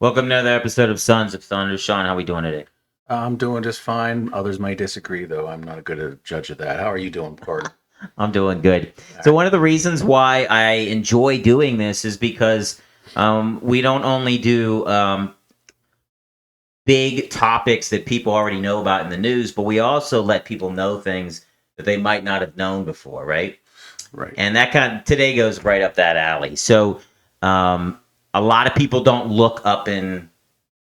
Welcome to another episode of Sons of Thunder. Sean, how we doing today? I'm doing just fine. Others may disagree, though. I'm not a good judge of that. How are you doing, Carter? I'm doing good. So one of the reasons why I enjoy doing this is because we don't only do big topics that people already know about in the news, but we also let people know things that they might not have known before, right? Right. And that today goes right up that alley. So a lot of people don't look up in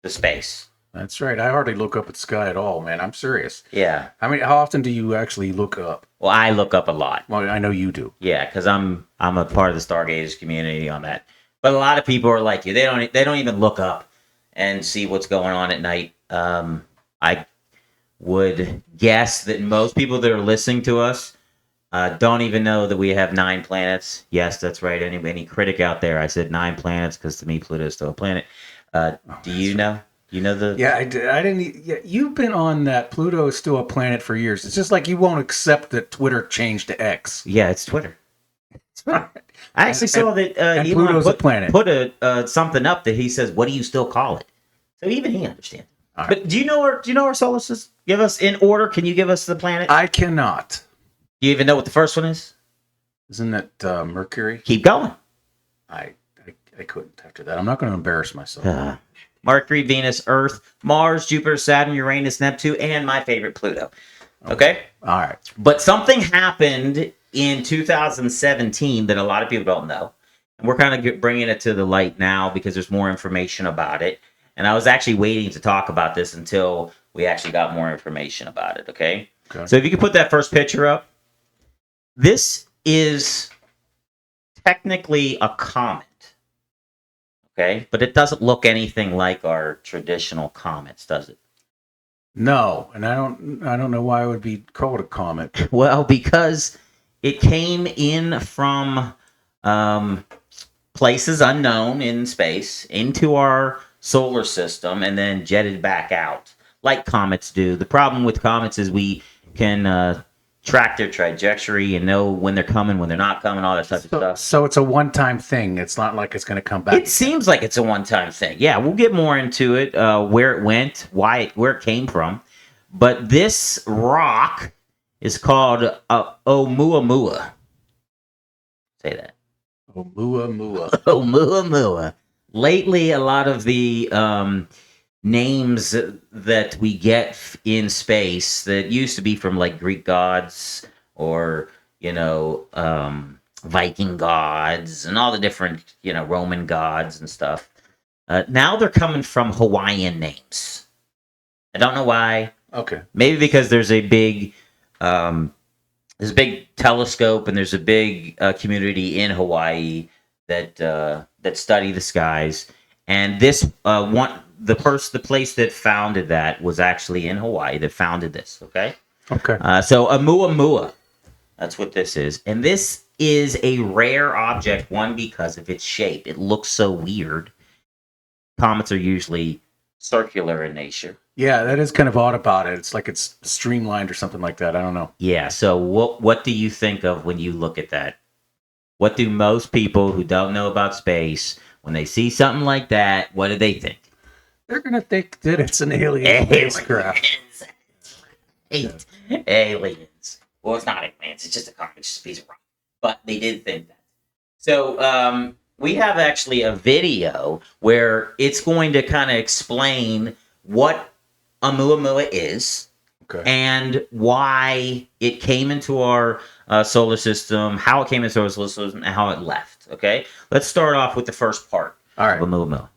the space. That's right. I hardly look up at the sky at all, man. I'm serious. Yeah. I mean, how often do you actually look up? Well, I look up a lot. Well, I know you do. Yeah, because I'm a part of the Stargazers community on that. But a lot of people are like you. They don't even look up and see what's going on at night. I would guess that most people that are listening to us don't even know that we have 9 planets. Yes, that's right. Any critic out there, I said 9 planets because to me Pluto is still a planet. Do you know? You know the... Yeah, I didn't. Yeah, you've been on that. Pluto is still a planet for years. It's just like you won't accept that Twitter changed to X. Yeah, it's Twitter. I actually saw that and Elon Pluto's a planet. put something up that he says, "What do you still call it?" So even he understands. Right. But do you know our solar system? Give us in order. Can you give us the planet? I cannot. Do you even know what the first one is? Isn't it Mercury? Keep going. I couldn't after that. I'm not going to embarrass myself. Mercury, Venus, Earth, Mars, Jupiter, Saturn, Uranus, Neptune, and my favorite, Pluto. Okay? All right. But something happened in 2017 that a lot of people don't know. And we're kind of bringing it to the light now because there's more information about it. And I was actually waiting to talk about this until we actually got more information about it, okay? So if you could put that first picture up. This is technically a comet. Okay, but it doesn't look anything like our traditional comets, does it? No, and I don't know why it would be called a comet. Well, because it came in from places unknown in space into our solar system and then jetted back out, like comets do. The problem with comets is we can track their trajectory and know when they're coming, when they're not coming, all that type of stuff. So it's a one-time thing. It's not like it's going to come back. It seems like it's a one-time thing. Yeah, we'll get more into it, where it went, where it came from. But this rock is called Oumuamua. Say that. Oumuamua. Oumuamua. Lately, a lot of the names that we get in space that used to be from like Greek gods or Viking gods and all the different Roman gods and stuff, now they're coming from Hawaiian names. I don't know why. Okay, maybe because there's a big telescope and there's a big community in Hawaii that study the skies, and this the place that founded that was actually in Hawaii that founded this, okay? Okay. So Oumuamua, that's what this is. And this is a rare object, one, because of its shape. It looks so weird. Comets are usually circular in nature. Yeah, that is kind of odd about it. It's like it's streamlined or something like that. I don't know. Yeah, so what do you think of when you look at that? What do most people who don't know about space, when they see something like that, what do they think? They're going to think that it's an alien spacecraft. Aliens. Well, it's not aliens. It's just a comet. It's just a piece of rock. But they did think that. So we have actually a video where it's going to kind of explain what Oumuamua is, and why it came into our solar system, how it came into our solar system, and how it left. Okay? Let's start off with the first part of Oumuamua.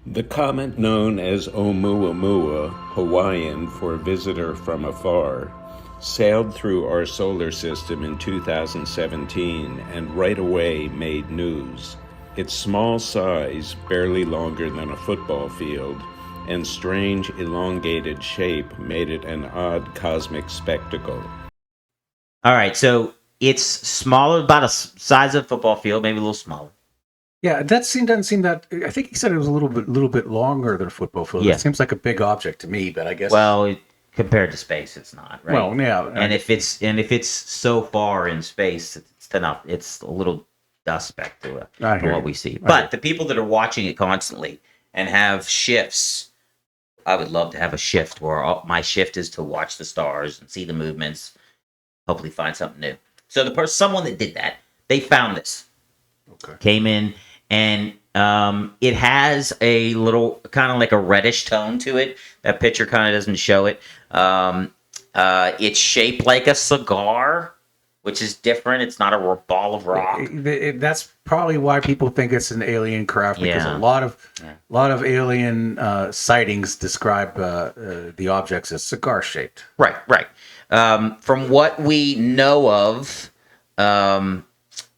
The comet known as Oumuamua, Hawaiian for visitor from afar, sailed through our solar system in 2017 and right away made news. Its small size, barely longer than a football field, and strange elongated shape made it an odd cosmic spectacle. All right, so it's smaller, about a size of a football field, maybe a little smaller. Yeah, doesn't seem that. I think he said it was a little bit longer than a football field. Yeah. It seems like a big object to me, but I guess. Well, compared to space, it's not, right? Well, yeah. And if it's so far in space, it's enough. It's a little dust speck to what we see. But the people that are watching it constantly, and have shifts. I would love to have a shift where my shift is to watch the stars and see the movements, hopefully find something new. So someone that did that, they found this. Okay. Came in, and it has a little kind of like a reddish tone to it. That picture kind of doesn't show it. It's shaped like a cigar, which is different. It's not a ball of rock. That's probably why people think it's an alien craft, because a lot of alien sightings describe the objects as cigar shaped. Right. From what we know of,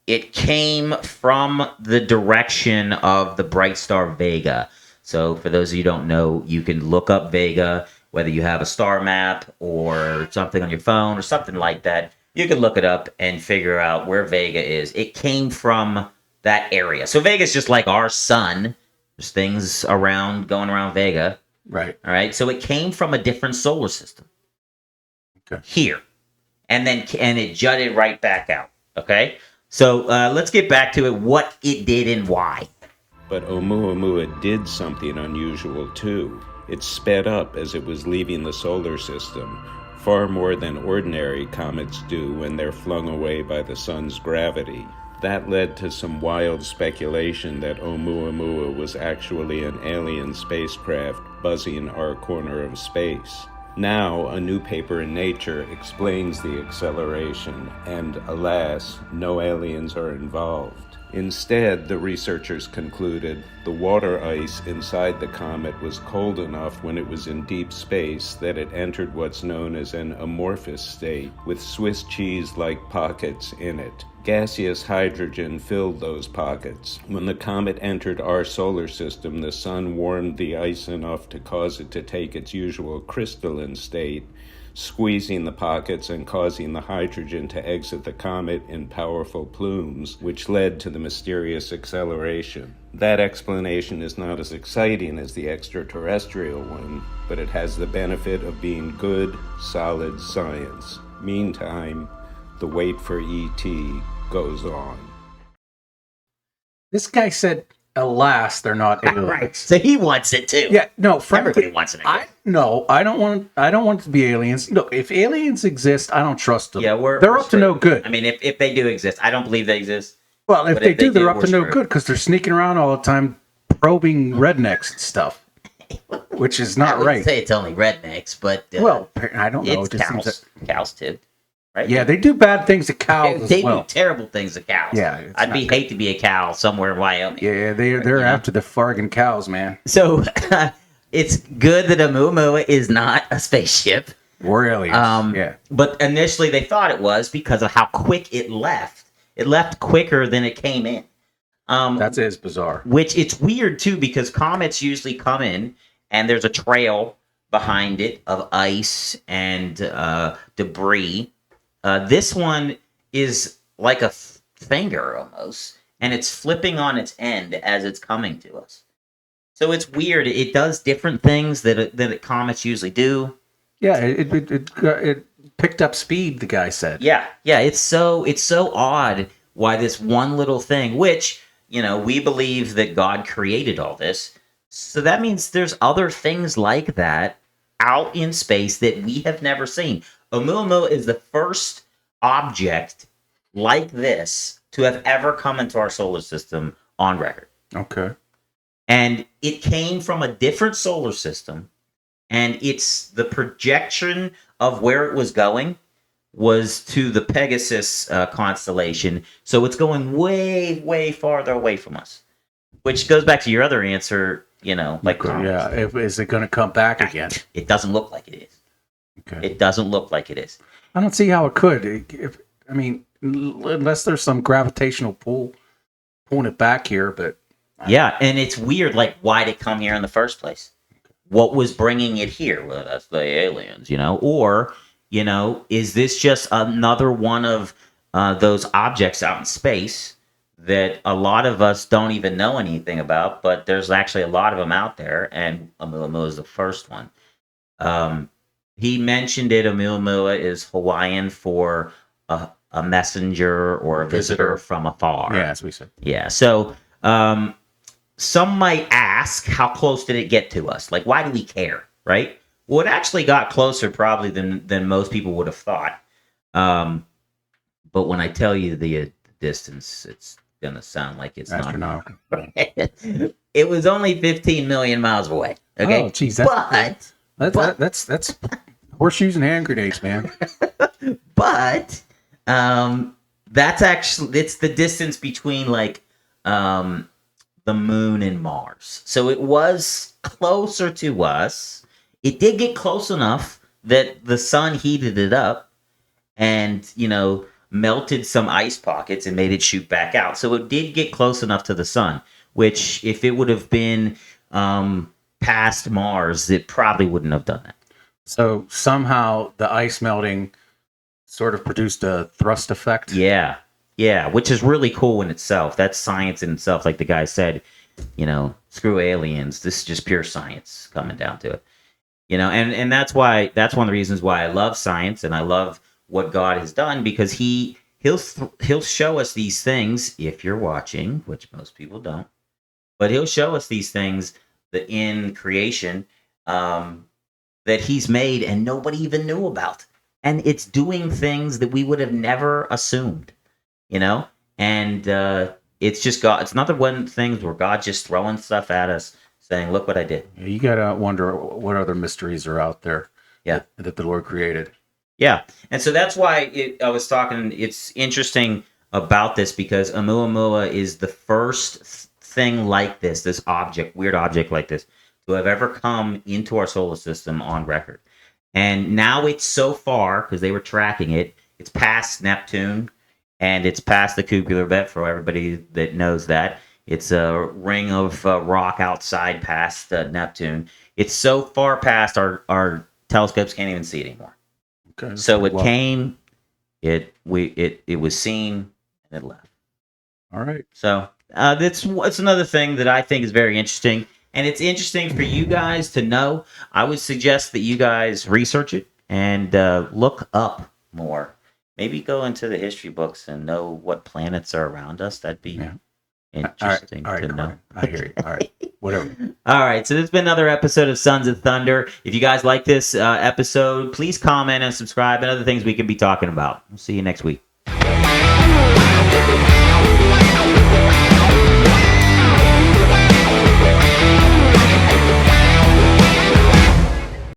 it came from the direction of the bright star Vega. So for those of you who don't know, you can look up Vega, whether you have a star map or something on your phone or something like that. You can look it up and figure out where Vega is. It came from that area. So Vega is just like our sun. There's things going around Vega. Right. All right. So it came from a different solar system. Okay. Here. And it jutted right back out. Okay. So let's get back to it, what it did and why. But Oumuamua did something unusual too. It sped up as it was leaving the solar system, far more than ordinary comets do when they're flung away by the sun's gravity. That led to some wild speculation that Oumuamua was actually an alien spacecraft buzzing our corner of space. Now, a new paper in Nature explains the acceleration, and alas, no aliens are involved. Instead, the researchers concluded the water ice inside the comet was cold enough when it was in deep space that it entered what's known as an amorphous state, with Swiss cheese-like pockets in it. Gaseous hydrogen filled those pockets. When the comet entered our solar system, the sun warmed the ice enough to cause it to take its usual crystalline state, squeezing the pockets and causing the hydrogen to exit the comet in powerful plumes, which led to the mysterious acceleration. That explanation is not as exciting as the extraterrestrial one, but it has the benefit of being good, solid science. Meantime, the wait for E.T. goes on. This guy said, alas, they're not aliens. Right. So he wants it too. Yeah, no, frankly, everybody wants it. I don't want it to be aliens. Look, if aliens exist, I don't trust them. Yeah, they're up to no good. I mean, if they do exist, I don't believe they exist. Well, if they do, they're up to no screwed. good, because they're sneaking around all the time probing rednecks and stuff, which is not I wouldn't right. say it's only rednecks, but Well, I don't know. it's It just seems cows. that- Cows too, right? yeah, they do bad things to cows They as well. do terrible things to cows. Yeah, it's I'd not hate to be a cow somewhere in Wyoming. Yeah, they're after the fargan cows, man. So it's good that Oumuamua is not a spaceship. We're aliens. Yeah. But initially they thought it was because of how quick it left. It left quicker than it came in. That is bizarre. Which it's weird too, because comets usually come in and there's a trail behind it of ice and debris. This one is like a finger almost, and it's flipping on its end as it's coming to us. So it's weird. It does different things that comets usually do. Yeah, it picked up speed, the guy said. Yeah. It's so odd why this one little thing, which we believe that God created all this. So that means there's other things like that out in space that we have never seen. Oumuamua is the first object like this to have ever come into our solar system on record. Okay. And it came from a different solar system, and it's the projection of where it was going was to the Pegasus constellation. So it's going way, way farther away from us, which goes back to your other answer, like Yeah, is it going to come back again? It doesn't look like it is. Okay. It doesn't look like it is. I don't see how it could. Unless there's some gravitational pull pulling it back here, but Yeah, and it's weird, like, why'd it come here in the first place? What was bringing it here? Well, that's the aliens, Or, is this just another one of those objects out in space that a lot of us don't even know anything about, but there's actually a lot of them out there, and Oumuamua is the first one. He mentioned it, Oumuamua is Hawaiian for a messenger or a visitor from afar. yeah, as we said. Yeah, so some might ask, how close did it get to us? Like, why do we care, right? Well, it actually got closer probably than most people would have thought. But when I tell you the distance, it's going to sound like it's astronomical. Not. It was only 15 million miles away. Okay. Oh, geez. That's horseshoes and hand grenades, man. But that's actually, it's the distance between like the moon and Mars. So it was closer to us. It did get close enough that the sun heated it up and, melted some ice pockets and made it shoot back out. So it did get close enough to the sun, which if it would have been past Mars, it probably wouldn't have done that. So somehow the ice melting sort of produced a thrust effect. Yeah, which is really cool in itself. That's science in itself. Like the guy said, screw aliens. This is just pure science coming down to it. And that's one of the reasons why I love science and I love what God has done, because he'll show us these things if you're watching, which most people don't, but he'll show us these things that in creation that he's made and nobody even knew about, and it's doing things that we would have never assumed, and it's just God. It's another one of the things where God's just throwing stuff at us, saying, "Look what I did." You gotta wonder what other mysteries are out there. Yeah, that the Lord created. Yeah, and so that's why I was talking. It's interesting about this because Oumuamua is the first thing like this weird object like this, to have ever come into our solar system on record. And now it's so far, because they were tracking it, it's past Neptune, and it's past the Kuiper Belt, for everybody that knows that. It's a ring of rock outside past Neptune. It's so far past our telescopes can't even see it anymore. Okay, so it came, it was seen, and it left. All right. So it's another thing that I think is very interesting, and it's interesting for you guys to know. I would suggest that you guys research it and look up more. Maybe go into the history books and know what planets are around us. That'd be interesting all right, to know. I hear you. All right. Whatever. All right, so this has been another episode of Sons of Thunder. If you guys like this episode, please comment and subscribe and other things we could be talking about. We'll see you next week.